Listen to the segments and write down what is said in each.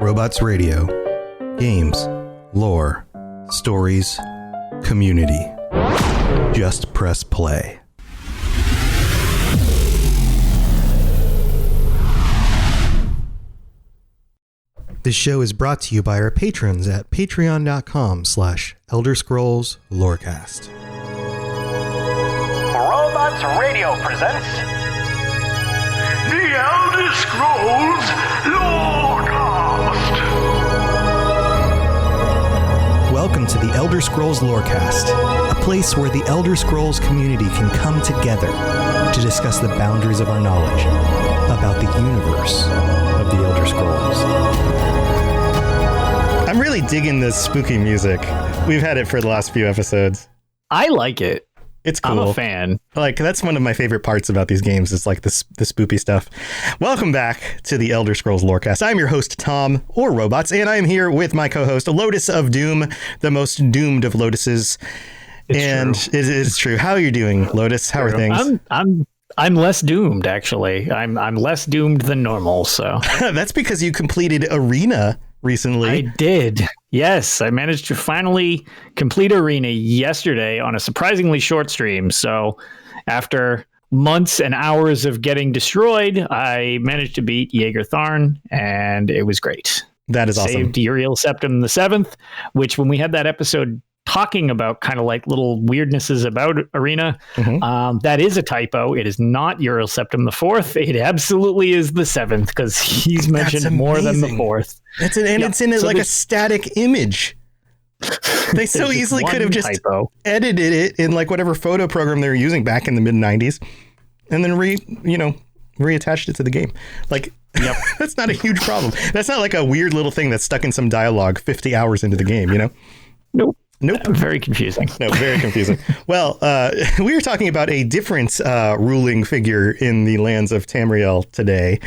Robots Radio. Games, lore, stories, community. Just press play. This show is brought to you by our patrons at patreon.com/ElderScrollsLorecast. Robots Radio presents The Elder Scrolls Lorecast. Welcome to the Elder Scrolls Lorecast, a place where the Elder Scrolls community can come together to discuss the boundaries of our knowledge about the universe of the Elder Scrolls. I'm really digging this spooky music. We've had it for the last few episodes. I like it. It's cool. I'm a fan. Like, that's one of my favorite parts about these games is like the spoopy stuff. Welcome back to the Elder Scrolls Lorecast. I'm your host, Tom, or Robots, and I'm here with my co-host, Lotus of Doom, the most doomed of Lotuses. It's true. It is true. How are you doing, Lotus? How are things? I'm less doomed, actually. I'm less doomed than normal, so. That's because you completed Arena recently. I did. Yes, I managed to finally complete Arena yesterday on a surprisingly short stream. So after months and hours of getting destroyed, I managed to beat Jaeger Tharn, and it was great. That is awesome. Saved Uriel Septim the Seventh, which when we had that episode talking about kind of like little weirdnesses about Arena, that is a typo. It is not Uriel Septim the Fourth. It absolutely is the Seventh, because he's mentioned more than the Fourth. It's in a static image. They so easily could have just edited it in like whatever photo program they were using back in the mid 90s and then reattached it to the game. Like, yep. That's not a huge problem. That's not like a weird little thing that's stuck in some dialogue 50 hours into the game, you know? Nope. Very confusing. No, very confusing. Well, we are talking about a different ruling figure in the lands of Tamriel today.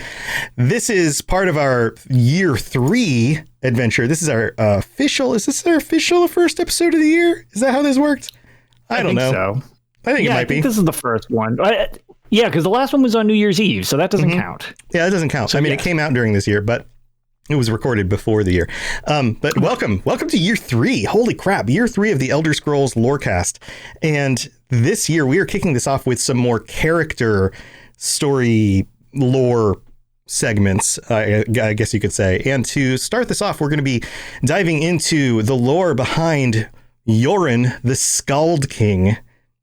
This is part of our year 3 adventure. This is our official. Is this our official first episode of the year? Is that how this worked? I don't know. So. I think it might be. This is the first one. Yeah, because the last one was on New Year's Eve, so that doesn't count. Yeah, that doesn't count. So, it came out during this year, but it was recorded before the year. But welcome to year 3. Holy crap. Year 3 of the Elder Scrolls Lorecast. And this year we are kicking this off with some more character story lore segments, I guess you could say. And to start this off, we're going to be diving into the lore behind Jorunn, the Skald-King.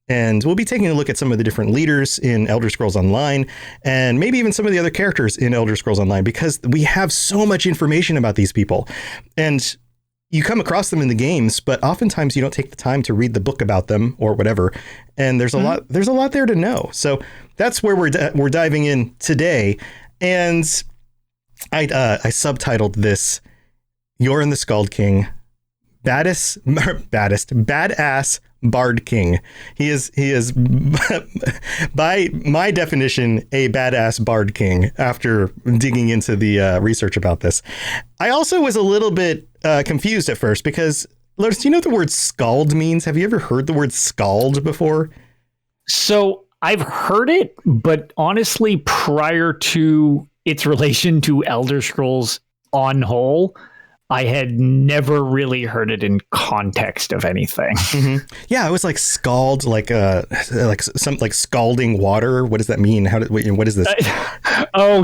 And we'll be taking a look at some of the different leaders in Elder Scrolls Online and maybe even some of the other characters in Elder Scrolls Online, because we have so much information about these people and you come across them in the games, but oftentimes you don't take the time to read the book about them or whatever. And there's a lot there to know. So that's where we're diving in today. And I subtitled this Jorunn the Skald-King, badass Bard King. He is by my definition a badass Bard King after digging into the research about this. I also was a little bit confused at first because, Lotus, do you know what the word scald means? Have you ever heard the word scald before? So I've heard it, but honestly, prior to its relation to Elder Scrolls on whole, I had never really heard it in context of anything. Yeah, it was like scald, like some like scalding water. What does that mean? What is this? Right. I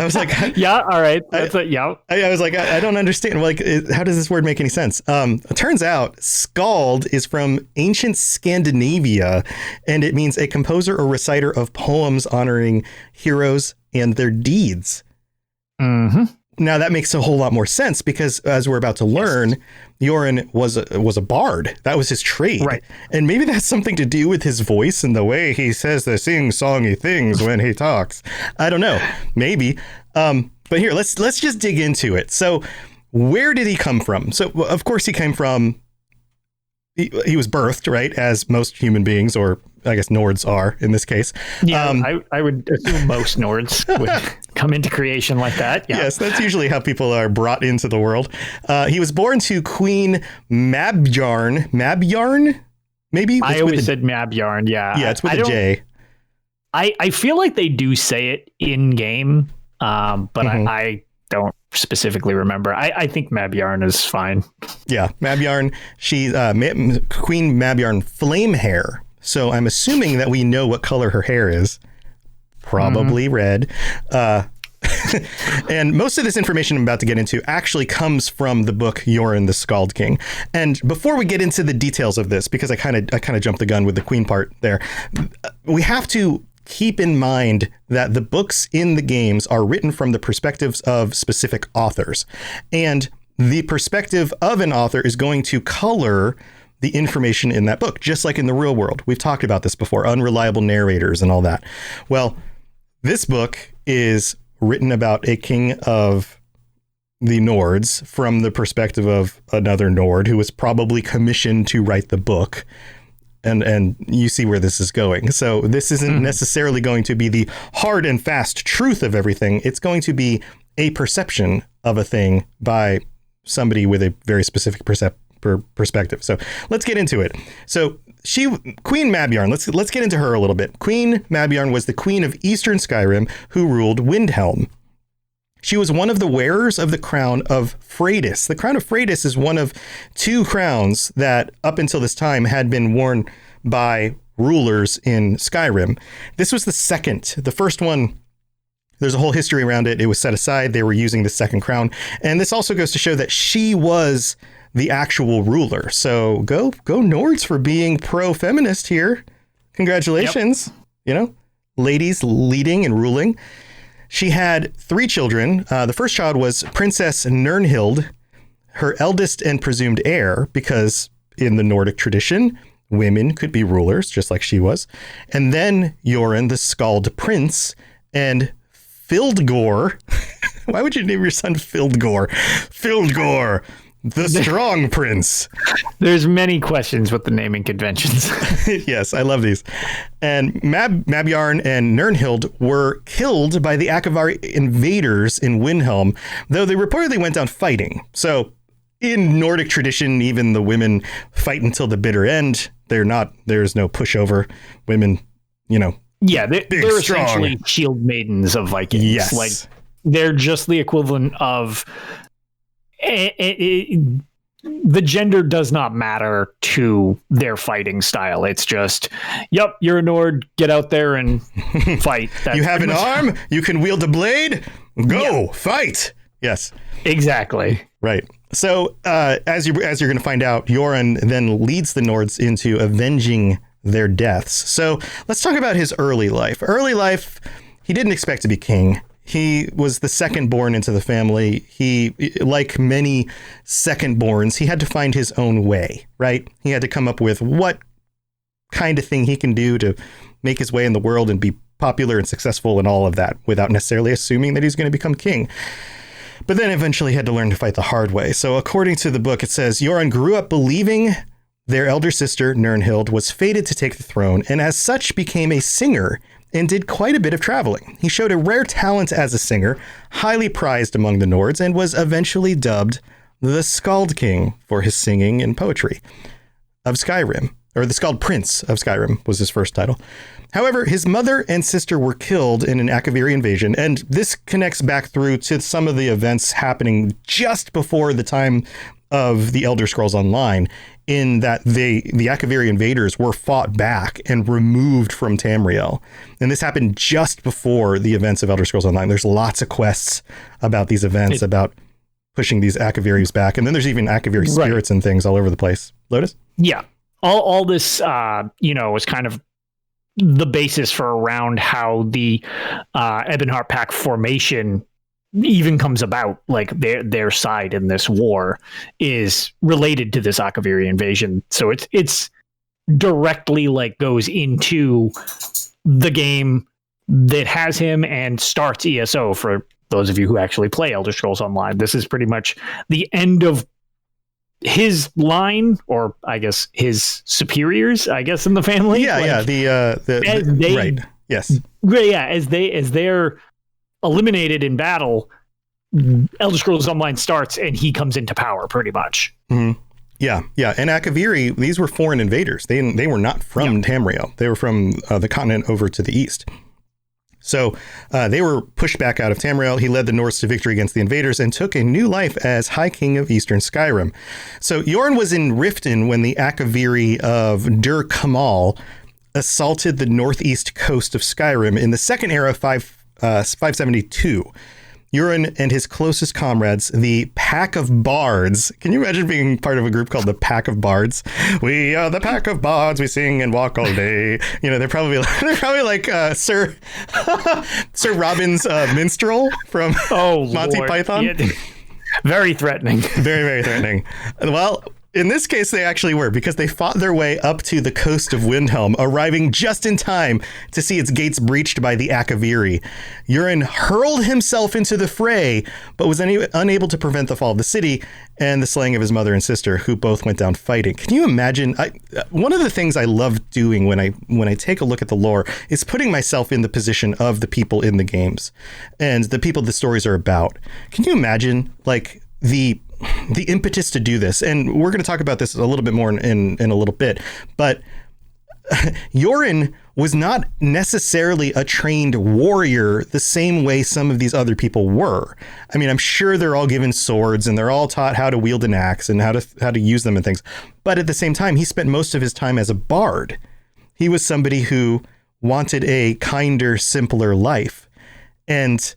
was like, yeah, all right. That's it. Yeah. I was like, I don't understand. Like, how does this word make any sense? It turns out Skald is from ancient Scandinavia, and it means a composer or reciter of poems honoring heroes and their deeds. Now that makes a whole lot more sense because, as we're about to learn, Jorunn was a bard. That was his trade, right? And maybe that's something to do with his voice and the way he says the sing-songy things when he talks. I don't know, maybe. But here, let's just dig into it. So, where did he come from? So, of course, he came from. He was birthed, right, as most human beings, or I guess Nords are in this case. Yeah, I would assume most Nords would come into creation like that. Yeah. Yes, that's usually how people are brought into the world. He was born to Queen Mabjarn. Mabjarn? Maybe? I always said Mabjarn, yeah. Yeah, it's with a J. I feel like they do say it in game, but I don't specifically remember. I think Mab Yarn is fine. Yeah, Mab Yarn. She's Queen Mab Yarn flame hair. So I'm assuming that we know what color her hair is. Probably red. And most of this information I'm about to get into actually comes from the book Jorunn the Skald-King. And before we get into the details of this, because I kind of jumped the gun with the queen part there, we have to keep in mind that the books in the games are written from the perspectives of specific authors. And the perspective of an author is going to color the information in that book, just like in the real world. We've talked about this before, unreliable narrators and all that. Well, this book is written about a king of the Nords from the perspective of another Nord who was probably commissioned to write the book. And you see where this is going. So this isn't necessarily going to be the hard and fast truth of everything. It's going to be a perception of a thing by somebody with a very specific perspective. So let's get into it. So Queen Mab Yarn, let's get into her a little bit. Queen Mab Yarn was the queen of Eastern Skyrim who ruled Windhelm. She was one of the wearers of the crown of Freydis. The crown of Freydis is one of two crowns that up until this time had been worn by rulers in Skyrim. This was the second. The first one, there's a whole history around it. It was set aside. They were using the second crown. And this also goes to show that she was the actual ruler. So go Nords for being pro-feminist here. Congratulations. Yep. You know, ladies leading and ruling. She had 3 children. The first child was Princess Nirnhild, her eldest and presumed heir, because in the Nordic tradition, women could be rulers, just like she was. And then Jorunn, the Skald Prince, and Fildgor. Why would you name your son Fildgor? Fildgor, the Strong Prince. There's many questions with the naming conventions. Yes, I love these. And Mab Yarn and Nirnhild were killed by the Akavari invaders in Windhelm, though they reportedly went down fighting. So in Nordic tradition, even the women fight until the bitter end. There's no pushover. Women, you know. Yeah, they're essentially shield maidens of Vikings. Yes. Like, they're just the equivalent of... the gender does not matter to their fighting style. It's just, yep, you're a Nord, get out there and fight. That's you have an arm, you can wield a blade, go fight. Yes, exactly. Right. So as you're going to find out, Jorunn then leads the Nords into avenging their deaths. So let's talk about his early life. He didn't expect to be king. He was the second born into the family. He, like many second borns, he had to find his own way, right? He had to come up with what kind of thing he can do to make his way in the world and be popular and successful and all of that without necessarily assuming that he's going to become king. But then eventually had to learn to fight the hard way. So according to the book, it says Jorunn grew up believing their elder sister, Nirnhild, was fated to take the throne, and as such became a singer and did quite a bit of traveling. He showed a rare talent as a singer, highly prized among the Nords, and was eventually dubbed the Skald-King for his singing and poetry of Skyrim, or the Skald Prince of Skyrim was his first title. However, his mother and sister were killed in an Akaviri invasion, and this connects back through to some of the events happening just before the time of the Elder Scrolls Online, in that the Akaviri invaders were fought back and removed from Tamriel. And this happened just before the events of Elder Scrolls Online. There's lots of quests about these events, about pushing these Akaviris back. And then there's even Akaviri spirits and things all over the place. Lotus? Yeah. All this, was kind of the basis for around how the Ebonheart Pact formation even comes about. Like their side in this war is related to this Akaviri invasion, so it's directly like goes into the game that has him and starts ESO. For those of you who actually play Elder Scrolls Online, this is pretty much the end of his line, or I guess his superiors, I guess, in the family. Right. Yes. Yeah, as they're eliminated in battle, Elder Scrolls Online starts and he comes into power pretty much. Mm-hmm. Yeah. And Akaviri, these were foreign invaders. They were not from Tamriel. They were from the continent over to the east. So they were pushed back out of Tamriel. He led the Norse to victory against the invaders and took a new life as High King of Eastern Skyrim. So Jorunn was in Riften when the Akaviri of Dur Kamal assaulted the northeast coast of Skyrim in the second era of 572. Jorunn and his closest comrades, the Pack of Bards. Can you imagine being part of a group called the Pack of Bards? We are the Pack of Bards. We sing and walk all day. You know, they're probably like Sir Robin's minstrel from Monty Python. Yeah. Very threatening. Very, very threatening. Well, in this case, they actually were, because they fought their way up to the coast of Windhelm, arriving just in time to see its gates breached by the Akaviri. Jorunn hurled himself into the fray, but was unable to prevent the fall of the city and the slaying of his mother and sister, who both went down fighting. Can you imagine? One of the things I love doing when I take a look at the lore is putting myself in the position of the people in the games and the people the stories are about. Can you imagine, like, the impetus to do this? And we're going to talk about this a little bit more in a little bit, but Jorunn was not necessarily a trained warrior the same way some of these other people were. I mean, I'm sure they're all given swords and they're all taught how to wield an axe and how to use them and things. But at the same time, he spent most of his time as a bard. He was somebody who wanted a kinder, simpler life. And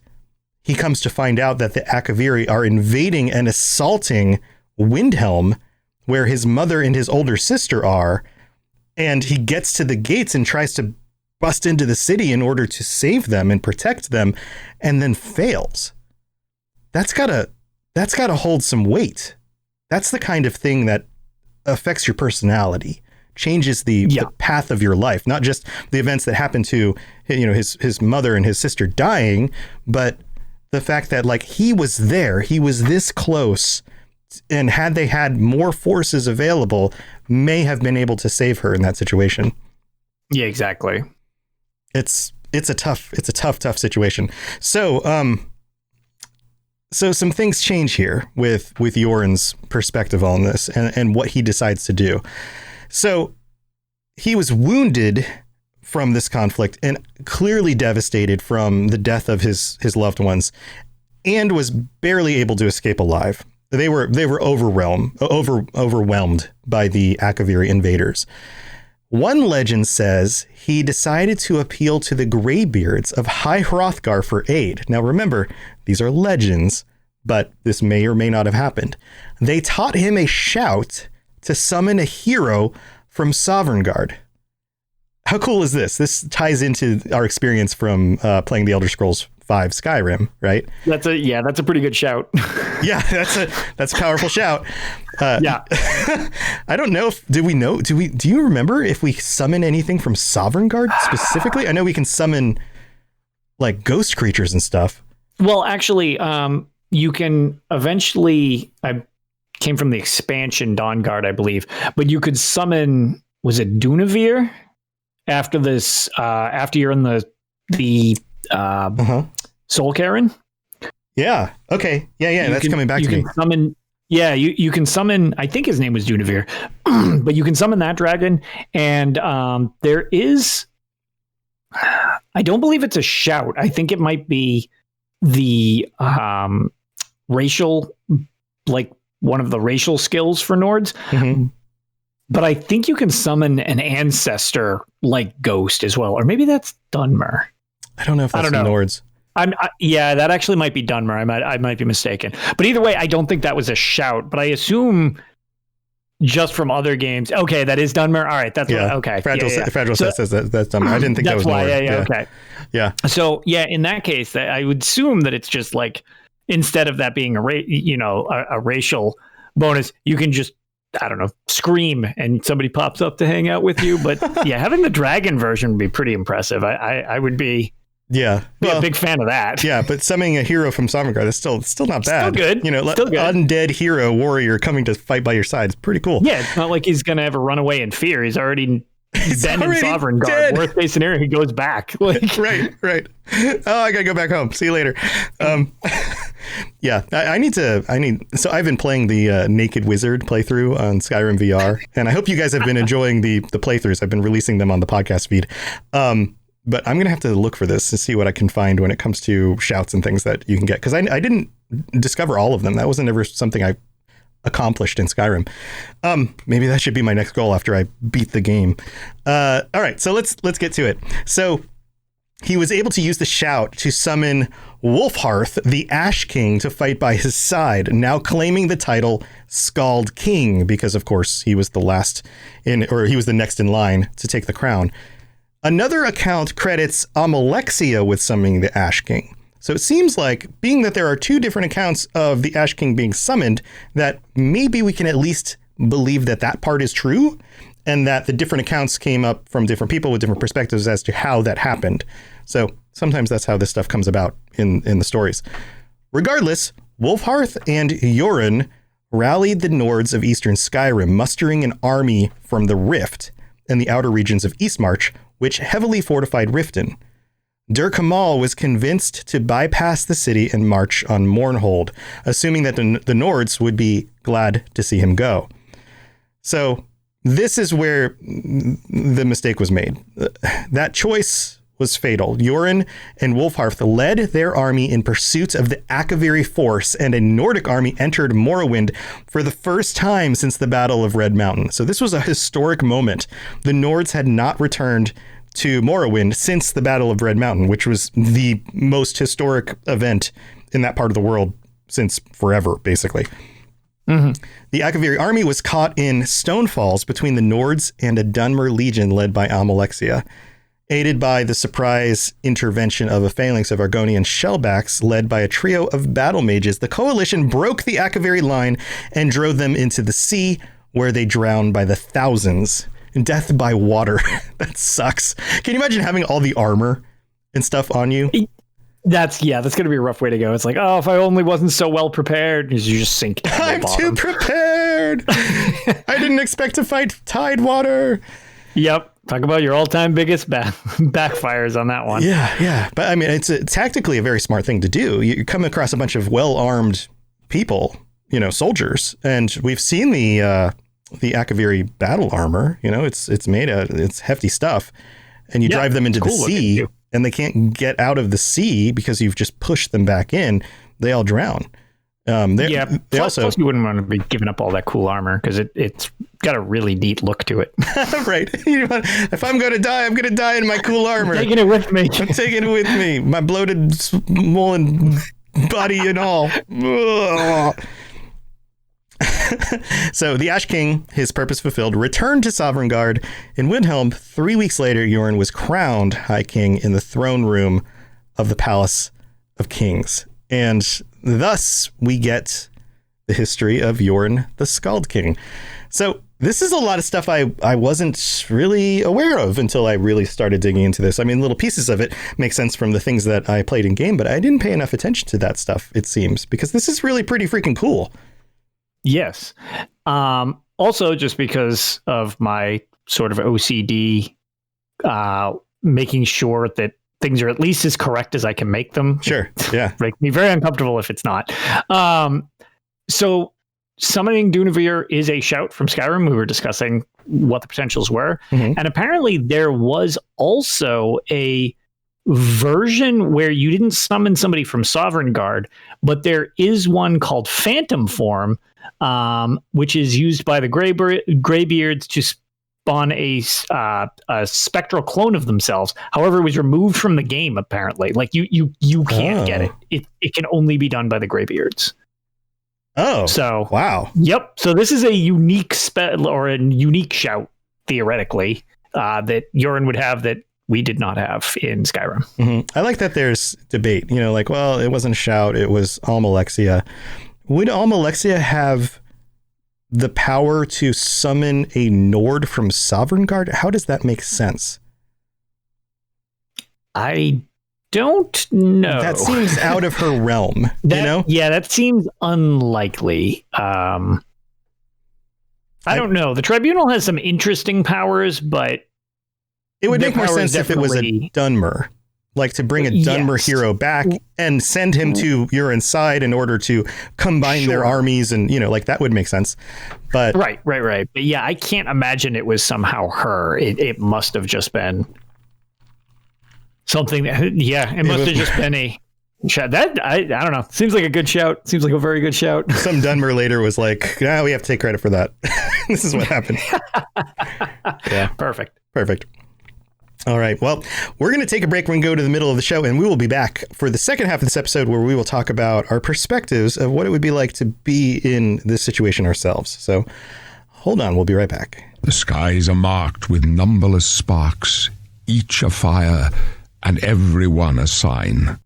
he comes to find out that the Akaviri are invading and assaulting Windhelm, where his mother and his older sister are. And he gets to the gates and tries to bust into the city in order to save them and protect them, and then fails. That's gotta hold some weight. That's the kind of thing that affects your personality, changes the path of your life, not just the events that happen to, his mother and his sister dying, but the fact that, like, he was there, he was this close, and had they had more forces available, may have been able to save her in that situation. Yeah, exactly. It's a tough situation. So, so some things change here with Jorunn's perspective on this and what he decides to do. So he was wounded from this conflict and clearly devastated from the death of his loved ones, and was barely able to escape alive. They were overwhelmed by the Akaviri invaders. One legend says he decided to appeal to the Greybeards of High Hrothgar for aid. Now remember, these are legends, but this may or may not have happened. They taught him a shout to summon a hero from Sovngarde. How cool is this? This ties into our experience from playing the Elder Scrolls V Skyrim, right? That's a pretty good shout. Yeah, that's a powerful shout. Yeah. I don't know do you remember if we summon anything from Sovngarde specifically? I know we can summon like ghost creatures and stuff. Well, actually, you can eventually, I came from the expansion Dawnguard, I believe, but you could summon, was it Dunavir? After this, after you're in the Soul Karen. Yeah. Okay. Yeah. That's coming back to me. Summon, you can summon. I think his name was Dunavir, but you can summon that dragon, and there is. I don't believe it's a shout. I think it might be the racial, like one of the racial skills for Nords. Mm-hmm. But I think you can summon an ancestor like ghost as well, or maybe that's Dunmer. I don't know if that's Nords. That actually might be Dunmer. I might be mistaken. But either way, I don't think that was a shout. But I assume just from other games. Okay, that is Dunmer. All right, that's okay. Fragile says that's Dunmer. I didn't think that was Nord. Okay. Yeah. So in that case, I would assume that it's just like, instead of that being a racial bonus, you can just, I don't know, scream and somebody pops up to hang out with you. But having the dragon version would be pretty impressive. I would be a big fan of that. Yeah, but summoning a hero from Sovngarde is still not bad. Still good. Still good. Undead hero warrior coming to fight by your side is pretty cool. Yeah, it's not like he's gonna ever run away in fear. He's already been in Sovngarde. Worst case scenario, he goes back. Right. Oh, I gotta go back home. See you later. So I've been playing the Naked Wizard playthrough on Skyrim VR, and I hope you guys have been enjoying the playthroughs. I've been releasing them on the podcast feed. but I'm going to have to look for this to see what I can find when it comes to shouts and things that you can get. Because I didn't discover all of them. That wasn't ever something I accomplished in Skyrim. Maybe that should be my next goal after I beat the game. All right, so let's get to it. So he was able to use the shout to summon Wolfhearth, the Ash King, to fight by his side, now claiming the title Skald-King, because of course he was the next in line to take the crown. Another account credits Amalexia with summoning the Ash King. So it seems like, being that there are two different accounts of the Ash King being summoned, that maybe we can at least believe that that part is true, and that the different accounts came up from different people with different perspectives as to how that happened. So sometimes that's how this stuff comes about in the stories. Regardless, Wolfhearth and Jorunn rallied the Nords of Eastern Skyrim, mustering an army from the Rift and the outer regions of Eastmarch, which heavily fortified Riften. Dur Kamal was convinced to bypass the city and march on Mournhold, assuming that the Nords would be glad to see him go. So this is where the mistake was made. That choice was fatal. Jorunn and Wolfhearth led their army in pursuit of the Akaviri force, and a Nordic army entered Morrowind for the first time since the Battle of Red Mountain. So this was a historic moment. The Nords had not returned to Morrowind since the Battle of Red Mountain, which was the most historic event in that part of the world since forever, basically. Mm-hmm. The Akaviri army was caught in Stonefalls between the Nords and a Dunmer legion led by Amalexia. Aided by the surprise intervention of a phalanx of Argonian shellbacks led by a trio of battle mages, the coalition broke the Akaviri line and drove them into the sea, where they drowned by the thousands. Death by water. That sucks. Can you imagine having all the armor and stuff on you? That's going to be a rough way to go. It's like, oh, if I only wasn't so well prepared, you just sink down I'm too prepared. I didn't expect to fight Tidewater. Yep. Talk about your all-time biggest backfires on that one. Yeah. But I mean, it's tactically a very smart thing to do. You come across a bunch of well-armed people, soldiers, and we've seen the Akaviri battle armor. It's made it's hefty stuff, and you drive them into the sea, and they can't get out of the sea because you've just pushed them back in. They all drown. Plus you wouldn't want to be giving up all that cool armor because it's got a really neat look to it. Right. If I'm going to die, I'm going to die in my cool armor. I'm taking it with me. I'm taking it with me. My bloated, swollen body and all. So the Ash King, his purpose fulfilled, returned to Sovngarde. In Windhelm, 3 weeks later, Jorunn was crowned High King in the throne room of the Palace of Kings. And thus we get the history of Jorunn, the Skald-King. So this is a lot of stuff I wasn't really aware of until I really started digging into this. I mean, little pieces of it make sense from the things that I played in game, but I didn't pay enough attention to that stuff, it seems, because this is really pretty freaking cool. Yes. Also, just because of my sort of OCD, making sure that things are at least as correct as I can make them. Sure. Yeah. Make me very uncomfortable if it's not. So summoning Dunavir is a shout from Skyrim. We were discussing what the potentials were. Mm-hmm. And apparently there was also a version where you didn't summon somebody from Sovngarde, but there is one called Phantom Form, which is used by the Greybeards to spawn a spectral clone of themselves. However, it was removed from the game, apparently. Like you can't get it. It can only be done by the Greybeards. Oh, so wow. Yep. So this is a unique or a unique shout, theoretically, that Jorunn would have that we did not have in Skyrim. Mm-hmm. I like that there's debate, like, well, it wasn't a shout, it was Amalexia. Would Amalexia have the power to summon a Nord from Sovngarde? How does that make sense? I don't know. That seems out of her realm, Yeah, that seems unlikely. I don't know. The Tribunal has some interesting powers, but it would make more sense if it was a Dunmer, like to bring a Dunmer hero back and send him to Jorunn's side in order to combine their armies, and like that would make sense. But right. But yeah, I can't imagine it was somehow her. It must have just been something that, yeah, it must have just been a shout. That I don't know. Seems like a good shout. Seems like a very good shout. Some Dunmer later was like, "Ah, we have to take credit for that." This is what happened. Yeah, perfect. All right. Well, we're going to take a break and go to the middle of the show, and we will be back for the second half of this episode where we will talk about our perspectives of what it would be like to be in this situation ourselves. So hold on. We'll be right back. The skies are marked with numberless sparks, each a fire and every one a sign.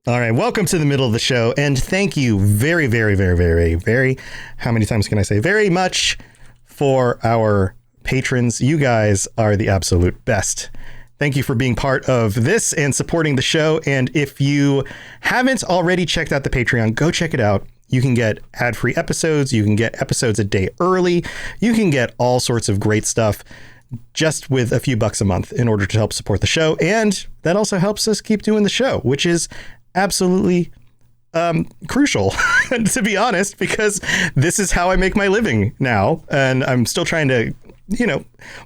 All right. Welcome to the middle of the show. And thank you very, very, very, very, very, how many times can I say very much for our patrons. You guys are the absolute best. Thank you for being part of this and supporting the show. And if you haven't already checked out the Patreon, go check it out. You can get ad-free episodes. You can get episodes a day early. You can get all sorts of great stuff just with a few bucks a month in order to help support the show. And that also helps us keep doing the show, which is absolutely crucial, to be honest, because this is how I make my living now. And I'm still trying to,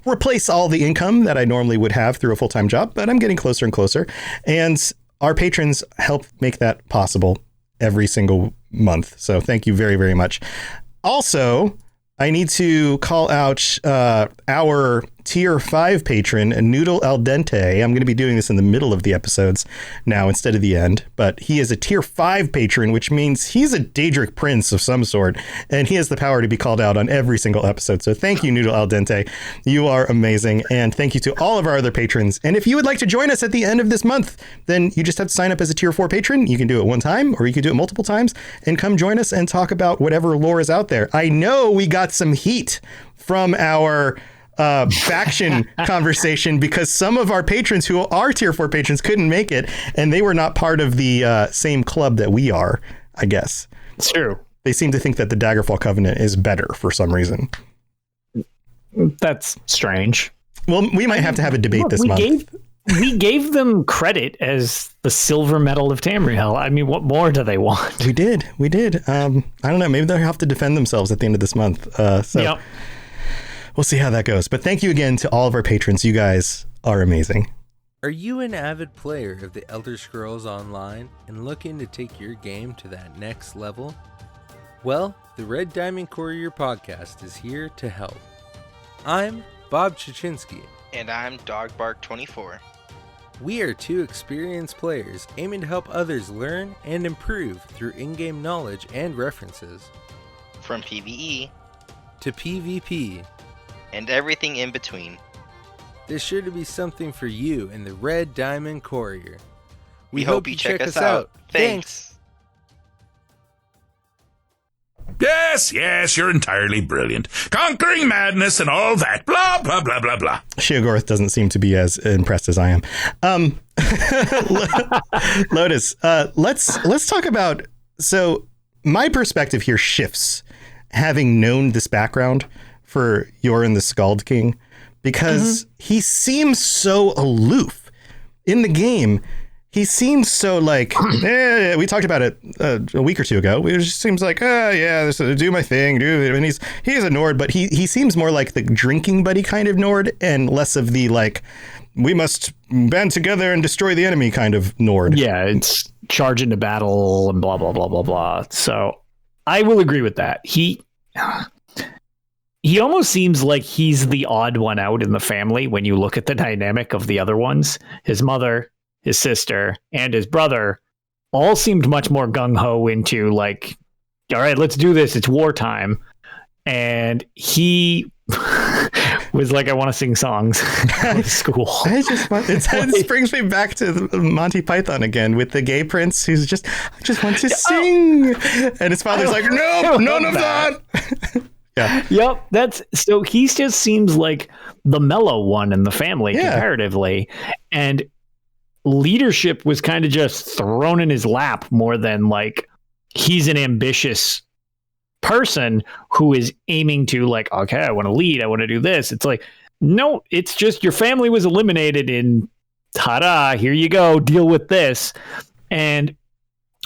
replace all the income that I normally would have through a full-time job, but I'm getting closer and closer. And our patrons help make that possible every single month. So thank you very, very much. Also, I need to call out our tier 5 patron, Noodle Al Dente. I'm going to be doing this in the middle of the episodes now instead of the end, but he is a tier 5 patron, which means he's a Daedric prince of some sort, and he has the power to be called out on every single episode. So thank you, Noodle Al Dente. You are amazing. And thank you to all of our other patrons. And if you would like to join us at the end of this month, then you just have to sign up as a tier 4 patron. You can do it one time, or you can do it multiple times, and come join us and talk about whatever lore is out there. I know we got some heat from our faction conversation because some of our patrons who are tier 4 patrons couldn't make it, and they were not part of the same club that we are, I guess. It's true. They seem to think that the Daggerfall Covenant is better for some reason. That's strange. Well, we might have to have a debate this month. We gave them credit as the silver medal of Tamriel. I mean, what more do they want? We did. I don't know. Maybe they'll have to defend themselves at the end of this month. Yep. We'll see how that goes. But thank you again to all of our patrons. You guys are amazing. Are you an avid player of the Elder Scrolls Online and looking to take your game to that next level? Well, the Red Diamond Courier podcast is here to help. I'm Bob Chichinski. And I'm Dogbark24. We are two experienced players aiming to help others learn and improve through in-game knowledge and references. From PvE to PvP and everything in between. There's sure to be something for you in the Red Diamond Courier. We hope you check us out. Thanks. Yes, you're entirely brilliant. Conquering madness and all that. Blah, blah, blah, blah, blah. Sheogorth doesn't seem to be as impressed as I am. Lotus, let's talk about... So my perspective here shifts, having known this background for Jorunn the Skald-King, because he seems so aloof in the game. He seems so like, we talked about it a week or two ago. It just seems like, do my thing, and he's a Nord, but he seems more like the drinking buddy kind of Nord and less of the like, we must band together and destroy the enemy kind of Nord. Yeah, it's charge into battle and blah, blah, blah, blah, blah. So I will agree with that. He almost seems like he's the odd one out in the family when you look at the dynamic of the other ones. His mother, his sister, and his brother all seemed much more gung-ho into like, all right, let's do this. It's wartime. And he was like, I want to sing songs at school. It brings me back to Monty Python again with the gay prince who's just, I just want to sing. And his father's like, no, none of that. Yeah. Yep. So he just seems like the mellow one in the family comparatively. And leadership was kind of just thrown in his lap more than like he's an ambitious person who is aiming to like, okay, I want to lead. I want to do this. It's like, no, it's just your family was eliminated in ta-da. Here you go. Deal with this. And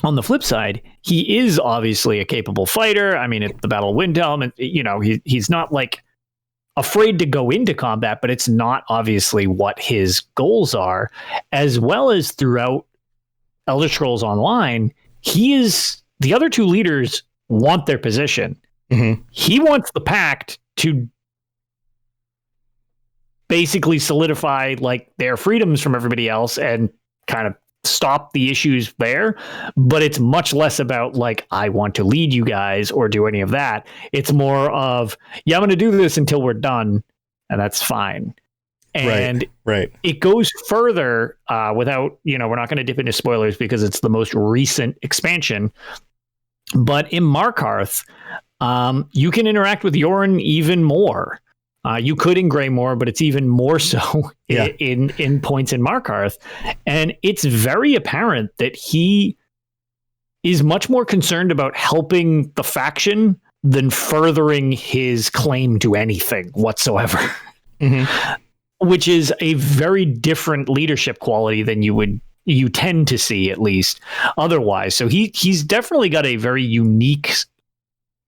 on the flip side, he is obviously a capable fighter. I mean, at the Battle of Windhelm, he's not like afraid to go into combat, but it's not obviously what his goals are, as well as throughout Elder Scrolls Online, the other two leaders want their position. Mm-hmm. He wants the pact to basically solidify like their freedoms from everybody else and kind of stop the issues there. But it's much less about like, I want to lead you guys or do any of that. It's more of, yeah, I'm going to do this until we're done. And that's fine. And right. It goes further without, we're not going to dip into spoilers because it's the most recent expansion. But in Markarth, you can interact with Jorunn even more. You could in Greymoor, but it's even more so in points in Markarth. And it's very apparent that he is much more concerned about helping the faction than furthering his claim to anything whatsoever. Mm-hmm. Which is a very different leadership quality than you tend to see, at least otherwise. So he's definitely got a very unique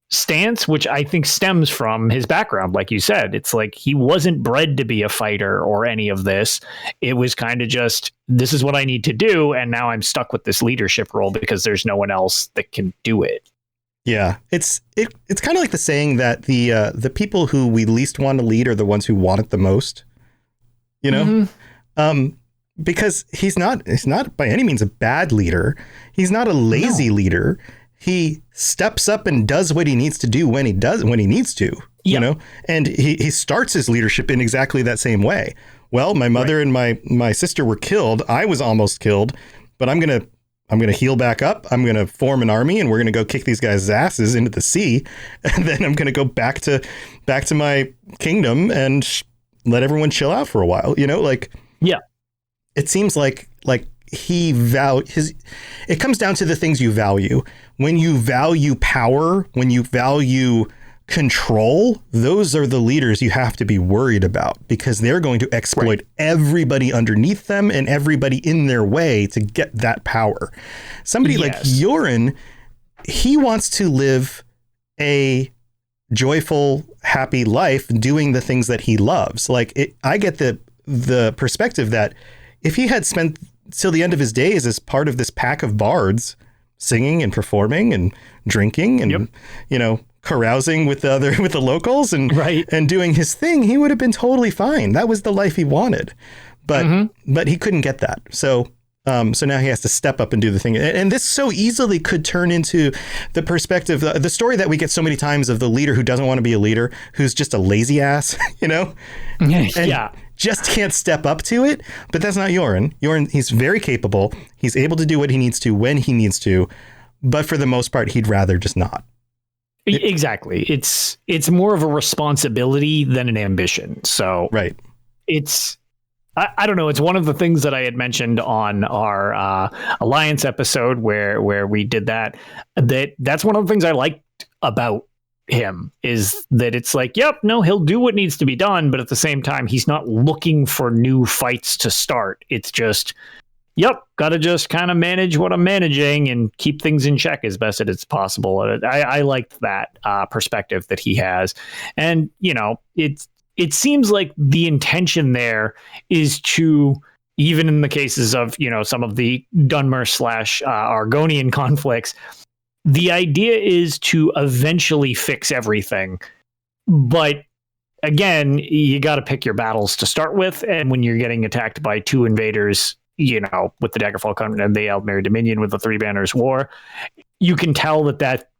stance, which I think stems from his background. Like you said, it's like he wasn't bred to be a fighter or any of this. It was kind of just, this is what I need to do, and now I'm stuck with this leadership role because there's no one else that can do it. Yeah, it's kind of like the saying that the people who we least want to lead are the ones who want it the most. Mm-hmm. Because he's not by any means a bad leader. He's not a lazy leader. He steps up and does what he needs to do when he needs to, and he starts his leadership in exactly that same way. Well, my mother and my sister were killed. I was almost killed, but I'm going to heal back up. I'm going to form an army and we're going to go kick these guys' asses into the sea. And then I'm going to go back to my kingdom and let everyone chill out for a while, It seems like it comes down to the things you value. When you value power, when you value control, those are the leaders you have to be worried about because they're going to exploit everybody underneath them and everybody in their way to get that power. Somebody like Jorunn, he wants to live a joyful, happy life doing the things that he loves. I get the perspective that if he had spent till the end of his days as part of this pack of bards singing and performing and drinking and, carousing with the locals and doing his thing, he would have been totally fine. That was the life he wanted, but he couldn't get that. So now he has to step up and do the thing. And this so easily could turn into the perspective, the story that we get so many times of the leader who doesn't want to be a leader, who's just a lazy ass, and just can't step up to it. But that's not Jorunn. Jorunn, he's very capable. He's able to do what he needs to when he needs to. But for the most part, he'd rather just not. Exactly. It's more of a responsibility than an ambition. So it's, I don't know. It's one of the things that I had mentioned on our Alliance episode where we did that's one of the things I liked about him is that it's like, he'll do what needs to be done. But at the same time, he's not looking for new fights to start. It's just, got to just kind of manage what I'm managing and keep things in check as best as it's possible. I liked that perspective that he has. And, it seems like the intention there is to, even in the cases of, some of the Dunmer / Argonian conflicts, the idea is to eventually fix everything. But again, you got to pick your battles to start with. And when you're getting attacked by two invaders, with the Daggerfall Covenant and the Aldmeri Dominion with the Three Banners War, you can tell that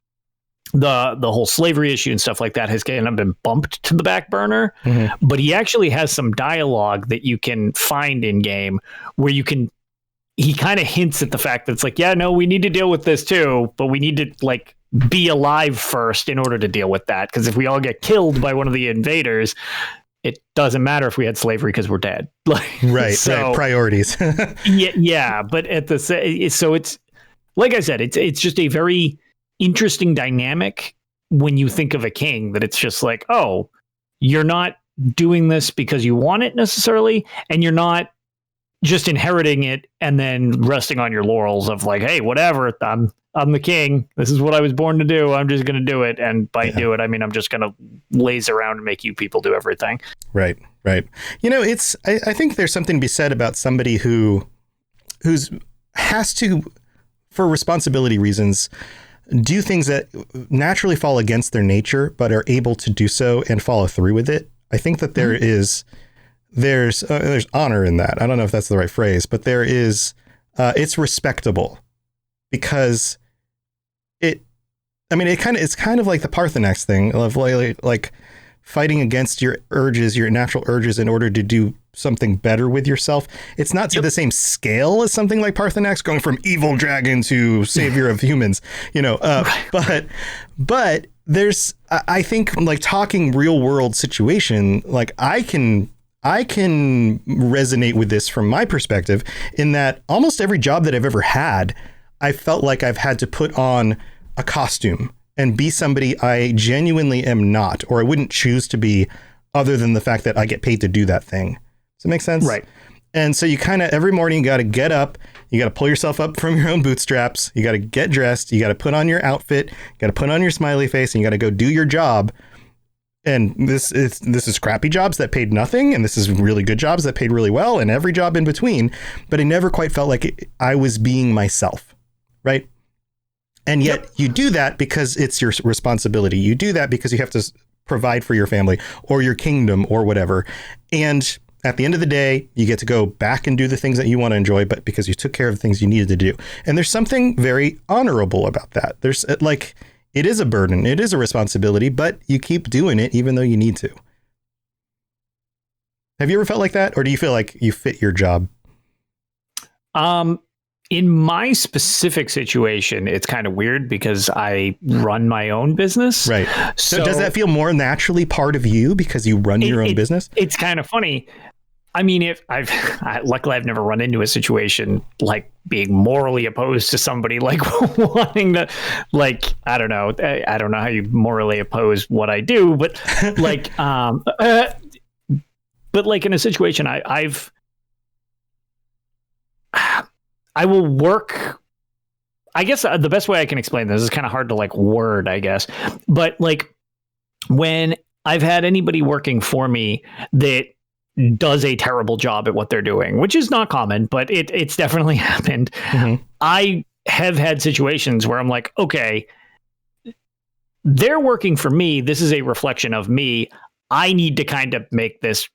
the whole slavery issue and stuff like that has kind of been bumped to the back burner. Mm-hmm. But he actually has some dialogue that you can find in game where he kind of hints at the fact that it's like, we need to deal with this too, but we need to be alive first in order to deal with that. Because if we all get killed by one of the invaders, it doesn't matter if we had slavery because we're dead. Right. Priorities. yeah. But so it's like I said, it's just a very interesting dynamic when you think of a king, that it's just like, oh, you're not doing this because you want it necessarily, and you're not just inheriting it and then resting on your laurels of like, hey, whatever, I'm the king. This is what I was born to do. I'm just going to do it. And by do it, I mean, I'm just going to laze around and make you people do everything. Right. You know, I think there's something to be said about somebody who's has to, for responsibility reasons, do things that naturally fall against their nature, but are able to do so and follow through with it. I think that there's honor in that. I don't know if that's the right phrase, but there is, it's respectable because it's kind of like the Parthenax thing of like fighting against your urges, your natural urges in order to do something better with yourself. It's not to the same scale as something like Parthenax, going from evil dragon to savior of humans, you know, but there's, I think, like, talking real world situation, like I can resonate with this from my perspective in that almost every job that I've ever had, I felt like I've had to put on a costume and be somebody I genuinely am not, or I wouldn't choose to be, other than the fact that I get paid to do that thing. Does that make sense? Right. And so you kind of, every morning you got to get up, you got to pull yourself up from your own bootstraps, you got to get dressed, you got to put on your outfit, you got to put on your smiley face, and you got to go do your job. And this is crappy jobs that paid nothing, and this is really good jobs that paid really well, and every job in between. But I never quite felt like I was being myself, right? And yet you do that because it's your responsibility. You do that because you have to provide for your family or your kingdom or whatever. And at the end of the day, you get to go back and do the things that you want to enjoy, but because you took care of the things you needed to do. And there's something very honorable about that. There's like, it is a burden. It is a responsibility, but you keep doing it even though you need to. Have you ever felt like that? Or do you feel like you fit your job? In my specific situation, it's kind of weird because I run my own business. Right. So does that feel more naturally part of you because you run your own business? It's kind of funny. I mean, luckily I've never run into a situation like being morally opposed to somebody, like wanting to, like, I don't know how you morally oppose what I do, but like, but like in a situation I will work. I guess the best way I can explain this is kind of hard to like word, I guess. But like when I've had anybody working for me that does a terrible job at what they're doing, which is not common, but it's definitely happened. Mm-hmm. I have had situations where I'm like, okay, they're working for me. This is a reflection of me. I need to kind of make this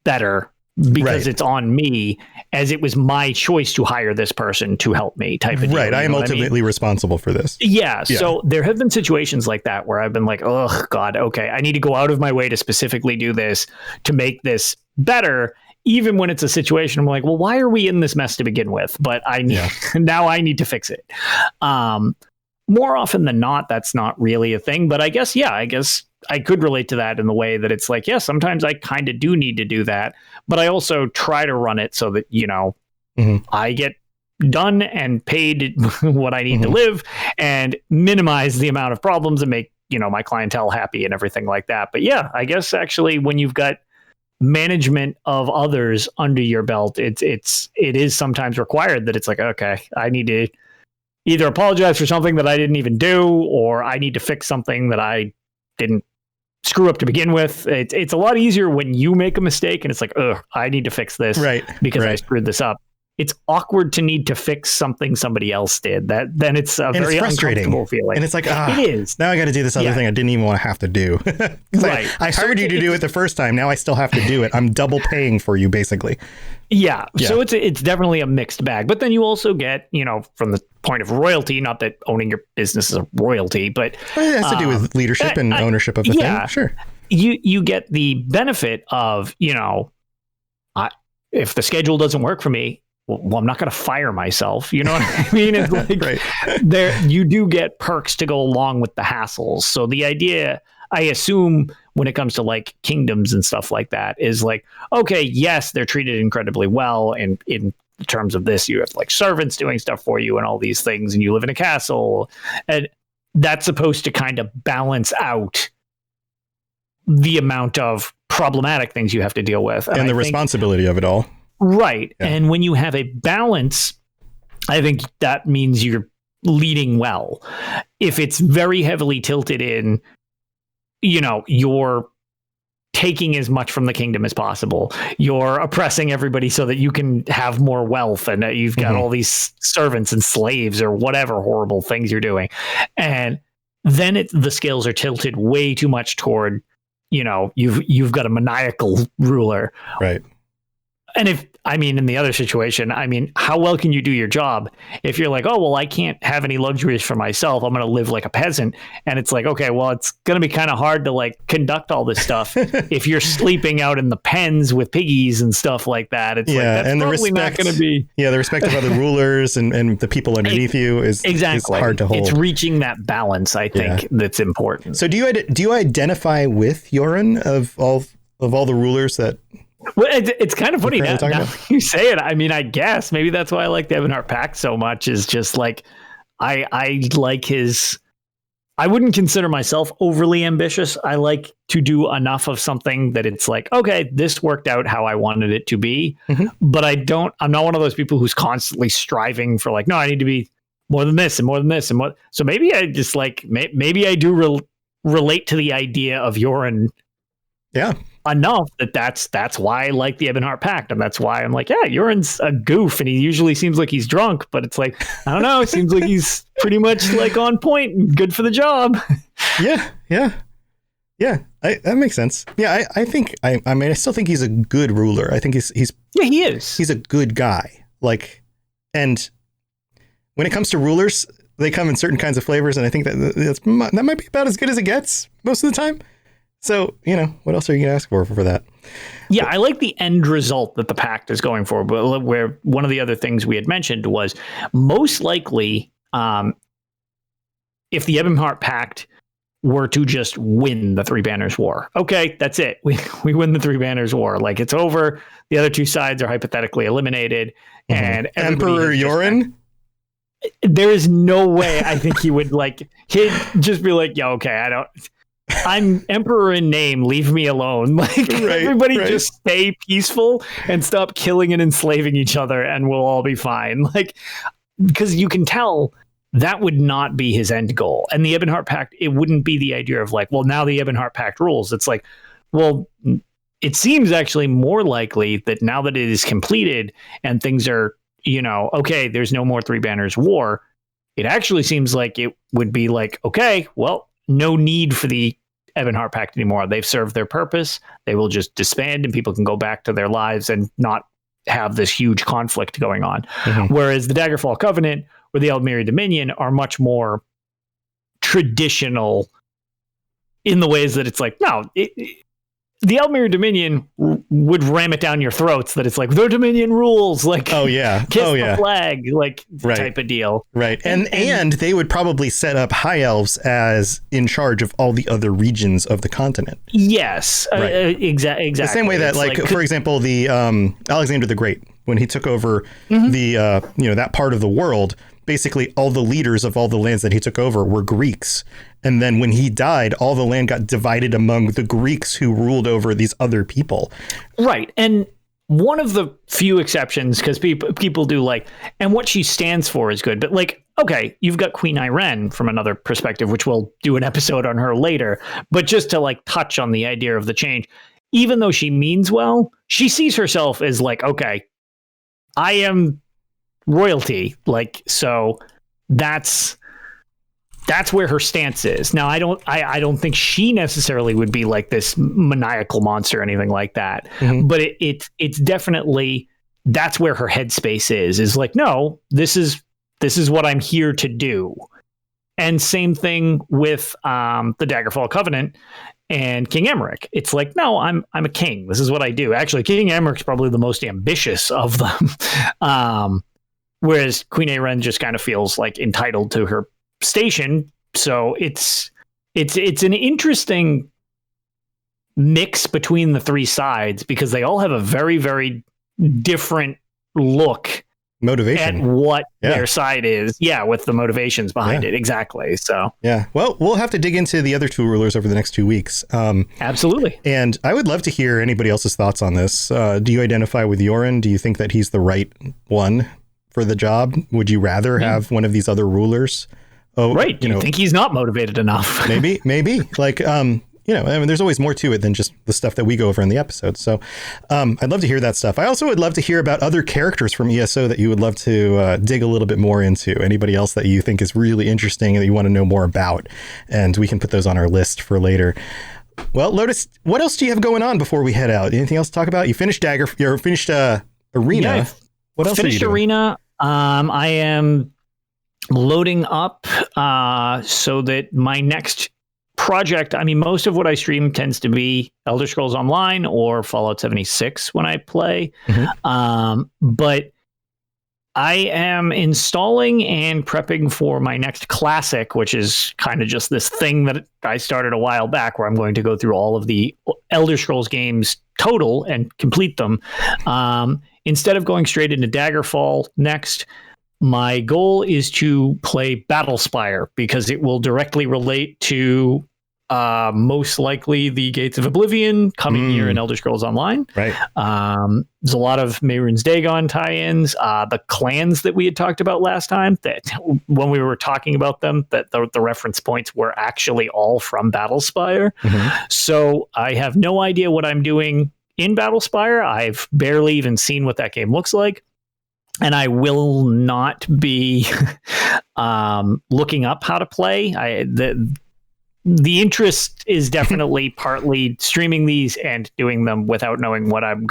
better because it's on me, as it was my choice to hire this person to help me type of deal. Right. I am ultimately responsible for this. Yeah. So there have been situations like that where I've been like, oh God, okay, I need to go out of my way to specifically do this to make this better. Even when it's a situation, I'm like, well, why are we in this mess to begin with? But now I need to fix it. More often than not, that's not really a thing. But I guess I could relate to that in the way that it's like, yeah, sometimes I kind of do need to do that. But I also try to run it so that, I get done and paid what I need to live and minimize the amount of problems and make, my clientele happy and everything like that. But yeah, I guess actually when you've got management of others under your belt, it is sometimes required that it's like, okay, I need to either apologize for something that I didn't even do, or I need to fix something that I didn't screw up to begin with. It's a lot easier when you make a mistake and it's like, ugh, I need to fix this because I screwed this up. It's awkward to need to fix something somebody else did. Then it's a very uncomfortable feeling. And it's like, it is. Now I got to do this other thing I didn't even want to have to do. Right. I hired you to do it the first time. Now I still have to do it. I'm double paying for you, basically. Yeah. So it's definitely a mixed bag. But then you also get, from the point of royalty, not that owning your business is a royalty, but it has to do with leadership and ownership of the thing. Sure. You get the benefit of, if the schedule doesn't work for me, well, I'm not going to fire myself. You know what I mean? It's like you do get perks to go along with the hassles. So the idea, I assume, when it comes to like kingdoms and stuff like that, is like, okay, yes, they're treated incredibly well. And in terms of this, you have like servants doing stuff for you and all these things, and you live in a castle. And that's supposed to kind of balance out the amount of problematic things you have to deal with. And the responsibility of it all. Right. Yeah. And when you have a balance, I think that means you're leading well. If it's very heavily tilted in, you're taking as much from the kingdom as possible, you're oppressing everybody so that you can have more wealth, and you've got all these servants and slaves or whatever horrible things you're doing, and then the scales are tilted way too much toward, you've got a maniacal ruler. Right. And in the other situation, how well can you do your job if you're like, oh, well, I can't have any luxuries for myself, I'm going to live like a peasant. And it's like, okay, well, it's going to be kind of hard to like conduct all this stuff if you're sleeping out in the pens with piggies and stuff like that. It's that's and probably not going to be. Yeah, the respect of other rulers and the people underneath you is hard to hold. It's reaching that balance, I think, that's important. So do you identify with Jorunn of all the rulers that... Well, it's kind of funny now you say it. I guess maybe that's why I like the Ebonheart Pact so much, is just like I like his... I wouldn't consider myself overly ambitious. I like to do enough of something that it's like, okay, this worked out how I wanted it to be. But I'm not one of those people who's constantly striving for like, no, I need to be more than this and more than this and what. So maybe I just like, maybe I do relate to the idea of Jorunn. Yeah. Enough that's why I like the Ebonheart Pact, and that's why I'm like, yeah, Jorunn's a goof, and he usually seems like he's drunk, but it's like, I don't know, it seems like he's pretty much like on point and good for the job. Yeah. That makes sense. Yeah, I think I still think he's a good ruler. I think he is. He's a good guy. Like, and when it comes to rulers, they come in certain kinds of flavors, and I think that might be about as good as it gets most of the time. So, what else are you going to ask for that? Yeah, I like the end result that the pact is going for, but where one of the other things we had mentioned was most likely if the Ebonheart Pact were to just win the Three Banners War. Okay, that's it. We win the Three Banners War. Like, it's over. The other two sides are hypothetically eliminated. And Emperor Jorunn? There is no way I think he would he'd just be like, yeah, okay, I'm emperor in name, leave me alone. Like, everybody just stay peaceful and stop killing and enslaving each other, and we'll all be fine. Like, because you can tell that would not be his end goal. And the Ebonheart Pact, it wouldn't be the idea of like, well, now the Ebonheart Pact rules. It's like, well, it seems actually more likely that now that it is completed and things are, okay, there's no more Three Banners War. It actually seems like it would be like, okay, well, no need for the Ebonheart Pact anymore. They've served their purpose. They will just disband and people can go back to their lives and not have this huge conflict going on. Whereas the Daggerfall Covenant or the Eldmiri Dominion are much more traditional in the ways that it's like, no, the Eldmiri Dominion would ram it down your throats that it's like, the Dominion rules, like, kiss the flag, like, type of deal. Right. And they would probably set up high elves as in charge of all the other regions of the continent. Yes, exactly. The same way that, for example, the Alexander the Great, when he took over the, that part of the world, basically all the leaders of all the lands that he took over were Greeks. And then when he died, all the land got divided among the Greeks who ruled over these other people. Right. And one of the few exceptions, because people do like, and what she stands for is good. But like, okay, you've got Queen Irene from another perspective, which we'll do an episode on her later. But just to like touch on the idea of the change, even though she means well, she sees herself as like, okay, I am royalty. Like, so that's where her stance is. Now, I don't think she necessarily would be like this maniacal monster or anything like that. But it's definitely, that's where her headspace is like, no, this is what I'm here to do. And same thing with the Daggerfall Covenant and King Emmerich. It's like, no, I'm a king. This is what I do. Actually, King Emmerich's probably the most ambitious of them. Whereas Queen Irene just kind of feels like entitled to her station. So it's an interesting mix between the three sides because they all have a very, very different look motivation at what their side is. Yeah, with the motivations behind it. Exactly. So yeah, well, we'll have to dig into the other two rulers over the next 2 weeks. Absolutely. And I would love to hear anybody else's thoughts on this. Do you identify with Jorunn? Do you think that he's the right one for the job? Would you rather have one of these other rulers? Oh, right. Do you think he's not motivated enough? maybe like, I mean, there's always more to it than just the stuff that we go over in the episode. So I'd love to hear that stuff. I also would love to hear about other characters from ESO that you would love to dig a little bit more into. Anybody else that you think is really interesting and that you want to know more about. And we can put those on our list for later. Well, Lotus, what else do you have going on before we head out? Anything else to talk about? You finished Dagger, you finished Arena. Yeah, what else are you doing? Arena. I am loading up so that my next project, I mean, most of what I stream tends to be Elder Scrolls Online or Fallout 76 when I play. But I am installing and prepping for my next classic, which is kind of just this thing that I started a while back where I'm going to go through all of the Elder Scrolls games total and complete them. Instead of going straight into Daggerfall next, my goal is to play Battlespire because it will directly relate to most likely the Gates of Oblivion coming here in Elder Scrolls Online. Right. There's a lot of Mehrunes Dagon tie-ins. The clans that we had talked about last time, that when we were talking about them, that the reference points were actually all from Battlespire. So I have no idea what I'm doing in Battlespire. I've barely even seen what that game looks like. And I will not be looking up how to play. The interest is definitely partly streaming these and doing them without knowing what I'm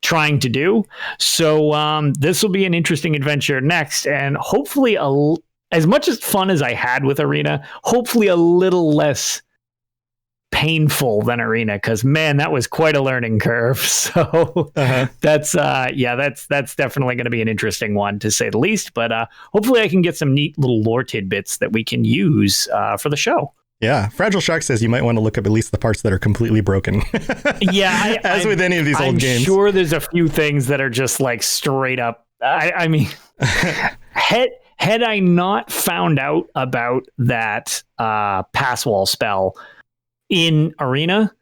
trying to do. So this will be an interesting adventure next. And hopefully, as much as fun as I had with Arena, hopefully a little less painful than Arena, because man, that was quite a learning curve. So that's definitely going to be an interesting one to say the least. But hopefully I can get some neat little lore tidbits that we can use for the show. Yeah, Fragile Shark says you might want to look up at least the parts that are completely broken. Yeah, as with any of these old games. I'm sure there's a few things that are just like straight up. I mean, had I not found out about that pass wall spell in Arena,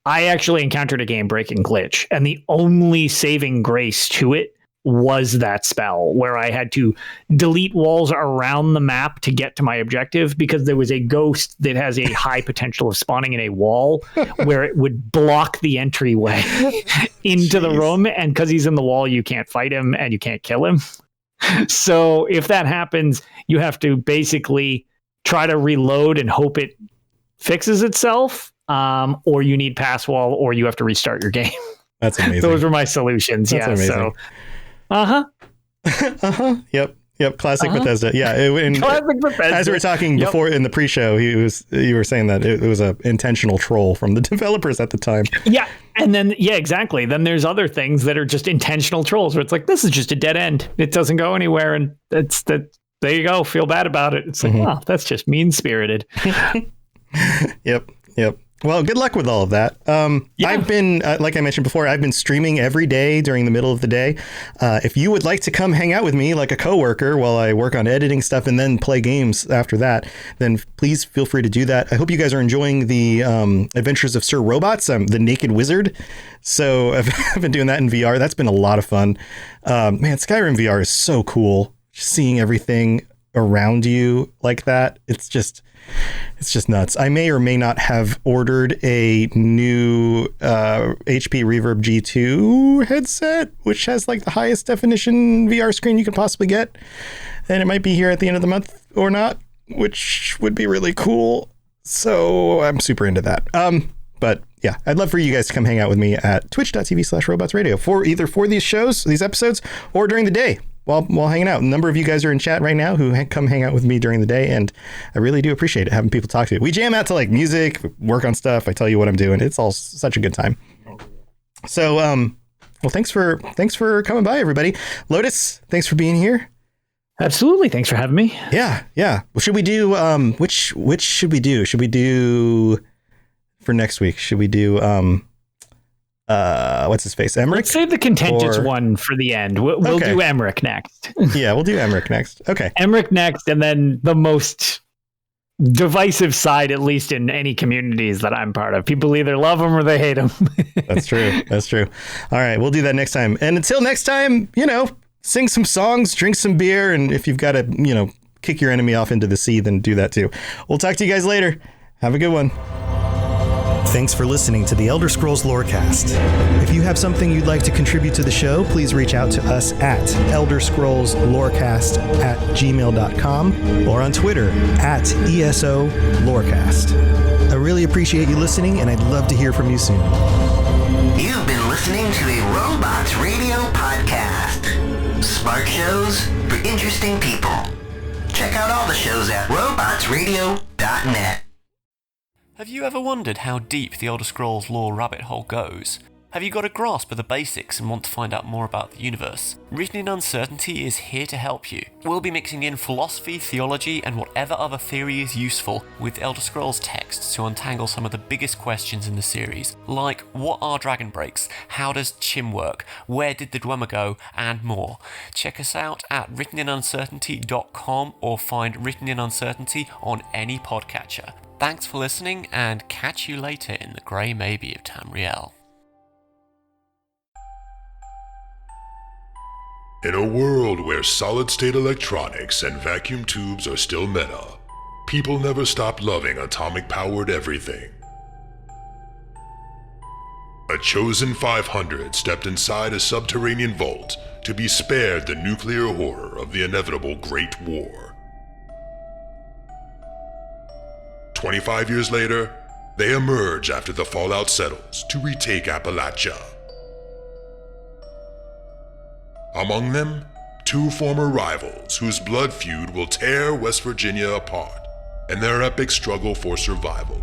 I actually encountered a game-breaking glitch, and the only saving grace to it was that spell, where I had to delete walls around the map to get to my objective because there was a ghost that has a high potential of spawning in a wall where it would block the entryway into the room, and because he's in the wall, you can't fight him and you can't kill him. So if that happens, you have to basically try to reload and hope it fixes itself, or you need pass wall, or you have to restart your game. That's amazing. Those were my solutions. That's amazing. So Yep. Classic Bethesda. Yeah. Classic Bethesda. As we were talking before in the pre-show, you were saying that it was an intentional troll from the developers at the time. Yeah. And then, exactly. Then there's other things that are just intentional trolls where it's like, this is just a dead end. It doesn't go anywhere. And there you go. Feel bad about it. It's like, wow, that's just mean-spirited. Yep. Well, good luck with all of that. I've been, like I mentioned before, I've been streaming every day during the middle of the day. If you would like to come hang out with me like a coworker while I work on editing stuff and then play games after that, then please feel free to do that. I hope you guys are enjoying the Adventures of Sir Robots. I'm the Naked Wizard. So I've been doing that in VR. That's been a lot of fun. Man, Skyrim VR is so cool. Just seeing everything around you like that. It's just nuts. I may or may not have ordered a new HP Reverb G2 headset, which has like the highest definition VR screen you could possibly get. And it might be here at the end of the month or not, which would be really cool. So I'm super into that. But yeah, I'd love for you guys to come hang out with me at twitch.tv/robotsradio for either for these shows, these episodes, or during the day. While hanging out. A number of you guys are in chat right now who come hang out with me during the day, and I really do appreciate it, having people talk to you. We jam out to like music, work on stuff. I tell you what I'm doing. It's all such a good time. So, well, thanks for coming by, everybody. Lotus, thanks for being here. Absolutely. Thanks for having me. Yeah. Well, should we do, which should we do? Should we do for next week? Should we do, what's his face, Emmerich? Let's save the contentious one for the end. We'll do Emmerich next. Yeah, we'll do Emmerich next. Okay. Emmerich next, and then the most divisive side, at least in any communities that I'm part of. People either love him or they hate him. That's true. That's true. All right, we'll do that next time. And until next time, sing some songs, drink some beer, and if you've got to, kick your enemy off into the sea, then do that too. We'll talk to you guys later. Have a good one. Thanks for listening to the Elder Scrolls Lorecast. If you have something you'd like to contribute to the show, please reach out to us at elderscrollslorecast@gmail.com or on Twitter @ESO Lorecast. I really appreciate you listening, and I'd love to hear from you soon. You've been listening to a Robots Radio podcast. Smart shows for interesting people. Check out all the shows at robotsradio.net. Have you ever wondered how deep the Elder Scrolls lore rabbit hole goes? Have you got a grasp of the basics and want to find out more about the universe? Written in Uncertainty is here to help you. We'll be mixing in philosophy, theology, and whatever other theory is useful with Elder Scrolls texts to untangle some of the biggest questions in the series, like what are dragon breaks, how does Chim work, where did the Dwemer go, and more. Check us out at writteninuncertainty.com or find Written in Uncertainty on any podcatcher. Thanks for listening, and catch you later in the Grey Maybe of Tamriel. In a world where solid-state electronics and vacuum tubes are still meta, people never stopped loving atomic-powered everything. A chosen 500 stepped inside a subterranean vault to be spared the nuclear horror of the inevitable Great War. 25 years later, they emerge after the fallout settles to retake Appalachia. Among them, two former rivals whose blood feud will tear West Virginia apart in their epic struggle for survival.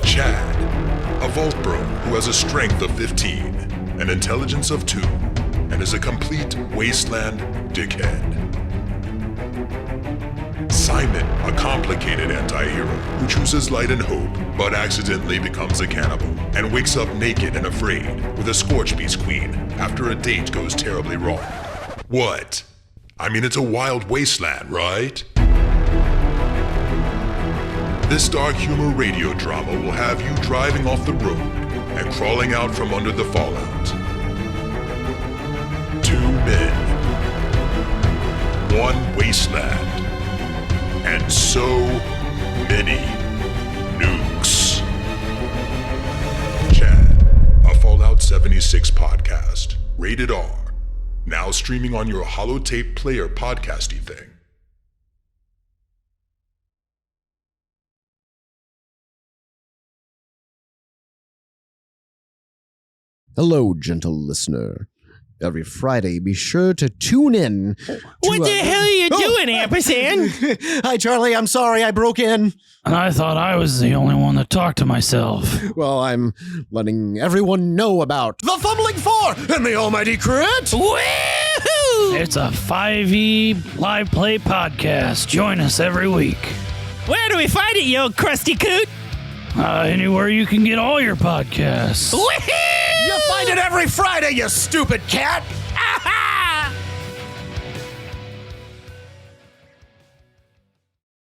Chad, a vault bro who has a strength of 15, an intelligence of 2, and is a complete wasteland dickhead. Simon, a complicated anti-hero who chooses light and hope, but accidentally becomes a cannibal and wakes up naked and afraid with a Scorch Beast queen after a date goes terribly wrong. What? I mean, it's a wild wasteland, right? This dark humor radio drama will have you driving off the road and crawling out from under the fallout. 2 men, 1 wasteland, and so many nukes. Chad, a Fallout 76 podcast, rated R, now streaming on your holotape player podcasty thing. Hello, gentle listener. Every Friday, be sure to tune in. What the hell are you doing, Ampersand? Hi, Charlie. I'm sorry I broke in. I thought I was the only one that talked to myself. Well, I'm letting everyone know about the Fumbling Four and the Almighty Crit. Woohoo! It's a 5e live play podcast. Join us every week. Where do we find it, you old crusty coot? Anywhere you can get all your podcasts. Woohoo! You find it every Friday, you stupid cat!